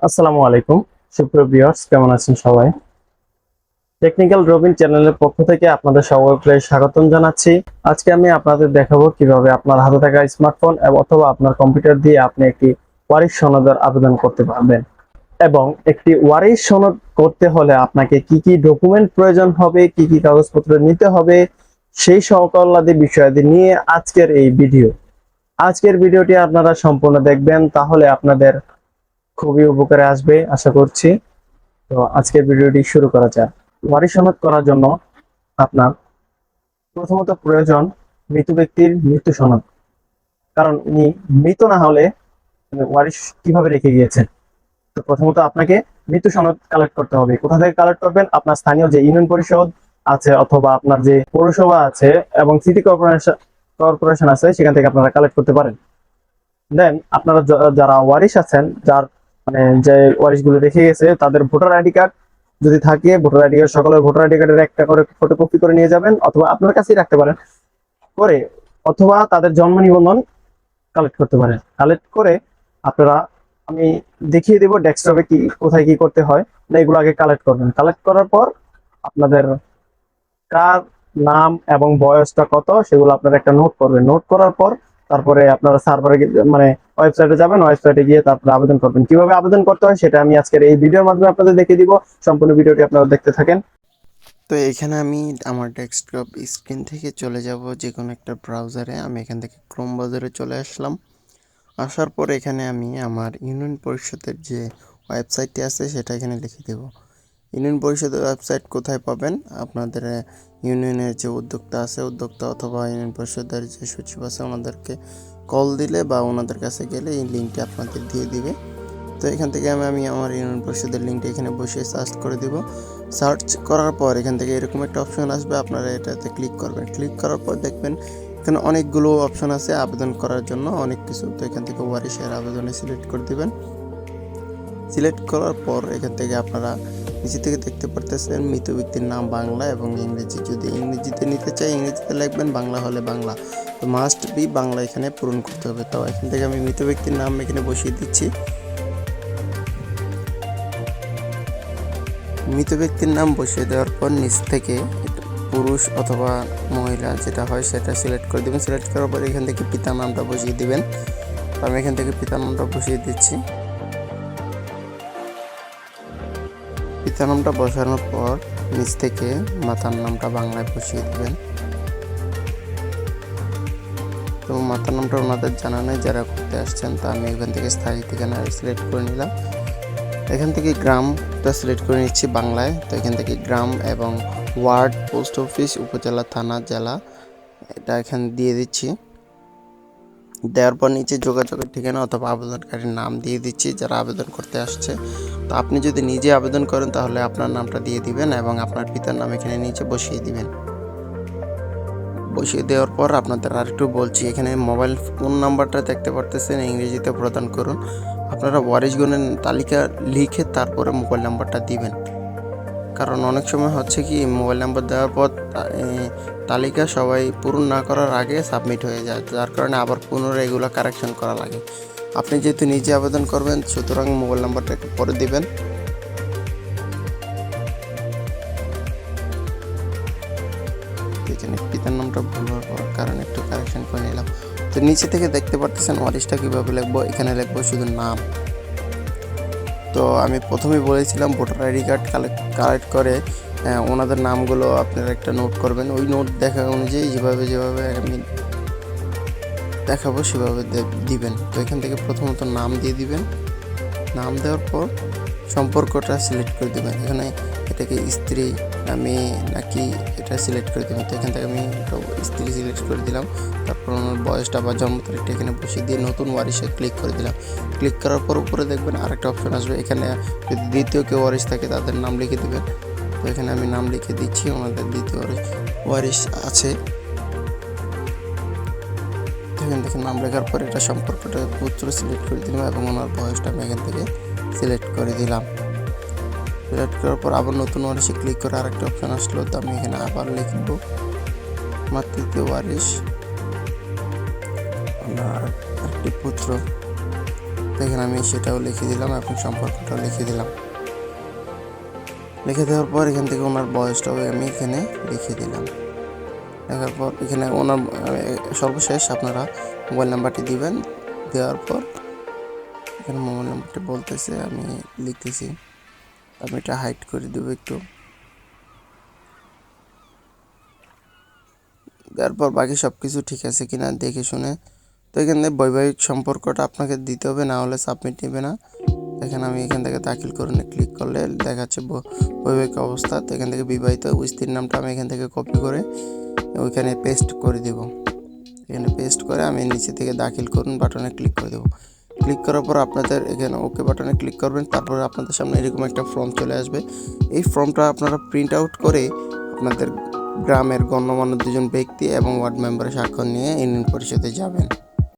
আসসালামু আলাইকুম সুপ্রিয় ভিউয়ার্স, কেমন আছেন সবাই? টেকনিক্যাল রবিন চ্যানেলের পক্ষ থেকে আপনাদের সবাইকে স্বাগতম জানাচ্ছি। আজকে আমি আপনাদের দেখাবো কিভাবে আপনার হাতে থাকা স্মার্টফোন অথবা আপনার কম্পিউটার দিয়ে আপনি একটি ওয়ারিশ সনদের আবেদন করতে পারবেন। এবং একটি ওয়ারিশ সনদ করতে হলে আপনাকে কি কি ডকুমেন্ট প্রয়োজন হবে, কি কি কাগজপত্র নিতে হবে, সেই সকলাদি বিষয়াদি নিয়ে আজকের ভিডিওটি আপনারা সম্পূর্ণ দেখবেন, তাহলে আপনাদের খুবই উপকারে আসবে আশা করছি। তো আজকের ভিডিওটি শুরু করা যাক। ওয়ারিশ সনদ করার জন্য আপনার প্রথমত প্রয়োজন মৃত ব্যক্তির মৃত্যু সনদ, কারণ উনি মৃত না হলে ওয়ারিশ কিভাবে রেখে গিয়েছেন। তো প্রথমত আপনাকে মৃত্যু সনদ কালেক্ট করতে হবে। কোথা থেকে কালেক্ট করবেন? আপনার স্থানীয় যে ইউনিয়ন পরিষদ আছে অথবা আপনার যে পৌরসভা আছে এবং সিটি কর্পোরেশন আছে, সেখান থেকে আপনারা কালেক্ট করতে পারেন। দেন আপনারা যারা ওয়ারিশ আছেন, যার মানে যে ওয়ারিশ গুলো রেখে গেছে, তাদের ভোটার আইডি কার্ড যদি থাকে, ভোটার আইডি কার্ড, সকলের ভোটার আইডি কার্ডের একটা করে ফটোকপি করে নিয়ে যাবেন, অথবা আপনার কাছেই রাখতে পারেন করে, অথবা তাদের জন্ম নিবন্ধন কালেক্ট করতে পারেন। কালেক্ট করে আপনারা, আমি দেখিয়ে দেবো ডেস্কটপে কি কোথায় কি করতে হয়। এগুলো আগে কালেক্ট করবেন। কালেক্ট করার পর আপনাদের কার নাম এবং বয়সটা কত সেগুলো আপনারা একটা নোট করবেন। নোট করার পর তারপরে আপনারা সার্ভারে মানে ওয়েবসাইটে যাবেন। ওয়েবসাইটে গিয়ে তারপরে আবেদন করবেন। কিভাবে আবেদন করতে হয় সেটা আমি আজকের এই ভিডিওর মাধ্যমে আপনাদের দেখিয়ে দিব। সম্পূর্ণ ভিডিওটি আপনারা দেখতে থাকেন। তো এখানে আমি আমার ডেস্কটপ স্ক্রিন থেকে চলে যাব যে কোনো একটা ব্রাউজারে। আমি এখান থেকে ক্রোম ব্রাউজারে চলে আসলাম। আসার পর এখানে আমি আমার ইউনিয়ন পরিষদের যে ওয়েবসাইটটি আছে সেটা এখানে লিখে দেব। ইউনিয়ন পরিষদের ওয়েবসাইট কোথায় পাবেন? আপনাদের ইউনিয়নের যে উদ্যোক্তা আছে, উদ্যোক্তা অথবা ইউনিয়ন পরিষদের যে সচিব আছে, ওনাদেরকে কল দিলে বা ওনাদের কাছে গেলে এই লিঙ্কটি আপনাদের দিয়ে দিবে। তো এখান থেকে আমি আমার ইউনিয়ন পরিষদের লিঙ্কটা এখানে বসিয়ে সার্চ করে দিব। সার্চ করার পর এখান থেকে এরকম একটা অপশন আসবে, আপনারা এটাতে ক্লিক করবেন। ক্লিক করার পর দেখবেন এখানে অনেকগুলো অপশন আছে আবেদন করার জন্য, অনেক কিছু। তো এখান থেকে ওয়ারিশের আবেদনে সিলেক্ট করে দিবেন। সিলেক্ট করার পর এখান থেকে আপনারা নিচে থেকে দেখতে পারতেছেন মৃত ব্যক্তির নাম বাংলা এবং ইংরেজি। যদি ইংরেজিতে নিতে চাই ইংরেজিতে লিখবেন, বাংলা হলে বাংলা। তো মাস্ট বি বাংলা এখানে পূরণ করতে হবে। তো এখান থেকে আমি মৃত ব্যক্তির নাম এখানে বসিয়ে দিচ্ছি। মৃত ব্যক্তির নাম বসিয়ে দেওয়ার পর নিচ থেকে পুরুষ অথবা মহিলা যেটা হয় সেটা সিলেক্ট করে দেবেন। সিলেক্ট করার পর এখান থেকে পিতার নামটা বসিয়ে দিবেন। আমি এখান থেকে পিতার নামটা বসিয়ে দিচ্ছি। পিতার নামটা বসানোর পর নিচ থেকে মাতার নামটা বাংলায় বসিয়ে দিবেন। তো মাতার নামটা ওনাদের জানা নেই যারা করতে আসছেন। তা আমি এখান থেকে স্থায়ী ঠিকানা সিলেক্ট করে নিলাম। এখান থেকে গ্রামটা সিলেক্ট করে নিচ্ছি বাংলায়। তো এখান থেকে গ্রাম এবং ওয়ার্ড, পোস্ট অফিস, উপজেলা, থানা, জেলা এটা এখানে দিয়ে দিচ্ছি। দেওয়ার পর নিচে যোগাযোগের ঠিকানা অথবা আবেদনকারীর নাম দিয়ে দিচ্ছি যারা আবেদন করতে আসছে। তো আপনি যদি নিজে আবেদন করেন তাহলে আপনার নামটা দিয়ে দিবেন এবং আপনার পিতার নাম এখানে নিচে বসিয়ে দিবেন। বসিয়ে দেওয়ার পর আপনাদের আরেকটু বলছি, এখানে মোবাইল ফোন নাম্বারটা দেখতে পারতেছেন ইংরেজিতে প্রদান করুন। আপনারা ওয়ারিশগণের তালিকা লিখে তারপরে মোবাইল নাম্বারটা দিবেন, কারণ অনেক সময় হচ্ছে কি মোবাইল নাম্বার দেওয়ার পর তালিকা সবাই পূরণ না করার আগে সাবমিট হয়ে যায়, যার কারণে আবার পুনরায় এগুলো কারেকশন করা লাগে। আপনি যেহেতু নিজে আবেদন করবেন সুতরাং মোবাইল নাম্বারটা একটু পরে দিবেন। এখানে পিতার নামটা ভুল হওয়ার কারণে একটু কারেকশন করে নিলাম। তো নিচে থেকে দেখতে পারতেছেন ওয়ারিশটা কীভাবে লিখবো। এখানে লিখবো শুধু নাম। তো আমি প্রথমেই বলেছিলাম ভোটার আইডি কার্ড কালেক্ট করে ওনাদের নামগুলো আপনারা একটা নোট করবেন। ওই নোট দেখা অনুযায়ী যেভাবে আমি দেখাবো সেভাবে দিবেন। তো এখান থেকে প্রথমত নাম দিয়ে দিবেন। নাম দেওয়ার পর সম্পর্কটা সিলেক্ট করে দেবেন। এখানে এটাকে স্ত্রী মেয়ে নাকি এটা সিলেক্ট করে দেবেন। তো এখান থেকে আমি স্ত্রী সিলেক্ট করে দিলাম। তারপর ওনার বয়সটা বা জন্ম তারিখটা এখানে বসিয়ে দিয়ে নতুন ওয়ারিশে ক্লিক করে দিলাম। ক্লিক করার পর উপরে দেখবেন আরেকটা অপশন আসবে। এখানে যদি দ্বিতীয় কেউ ওয়ারিশ থাকে তাদের নাম লিখে দেবেন। তো এখানে আমি নাম লিখে দিচ্ছি, ওনাদের দ্বিতীয় ওয়ারিশ আছে। এখান থেকে নাম লেখার পর এটা সম্পর্কটা পুত্র সিলেক্ট করে দিলাম এবং ওনার বয়সটা আমি এখান থেকে সিলেক্ট করে দিলাম। সিলেক্ট করার পর আবার নতুন ওয়ারিশে ক্লিক করে আরেকটা অপশন আসলো। তো আমি এখানে আবার লিখব আমার তৃতীয় ওয়ারিশ, ওনার একটি পুত্র তো এখানে আমি সেটাও লিখে দিলাম এবং সম্পর্কটাও লিখে দিলাম। লিখে দেওয়ার পর এখান থেকে ওনার বয়সটাও আমি এখানে লিখে দিলাম। লেখার পর এখানে ওনার সর্বশেষ আপনারা মোবাইল নাম্বারটি দিবেন। দেওয়ার পর এখানে মোবাইল নাম্বারটি বলতেছে, আমি লিখতেছি। আমি এটা হাইড করে দেবো একটু। তারপর বাকি সব কিছু ঠিক আছে কিনা দেখে শুনে, তো এখানে বৈবাহিক সম্পর্কটা আপনাকে দিতে হবে, না হলে সাবমিট নেবে না। এখানে আমি এখান থেকে দাখিল করুন ক্লিক করলে দেখাচ্ছে বৈবাহিক অবস্থা। তো এখান থেকে বিবাহিত স্ত্রীর নামটা আমি এখান থেকে কপি করে ওইখানে পেস্ট করে দেব। এখানে পেস্ট করে আমি নিচে থেকে দাখিল করুন বাটনে ক্লিক করে দেবো। ক্লিক করার পর আপনাদের এখানে ওকে বাটনে ক্লিক করবেন। তারপরে আপনাদের সামনে এরকম একটা ফর্ম চলে আসবে। এই ফর্মটা আপনারা প্রিন্ট আউট করে আপনাদের গ্রামের গণ্যমান্য 2জন ব্যক্তি এবং ওয়ার্ড মেম্বারের স্বাক্ষর নিয়ে ইউনিয়ন পরিষদে যাবেন।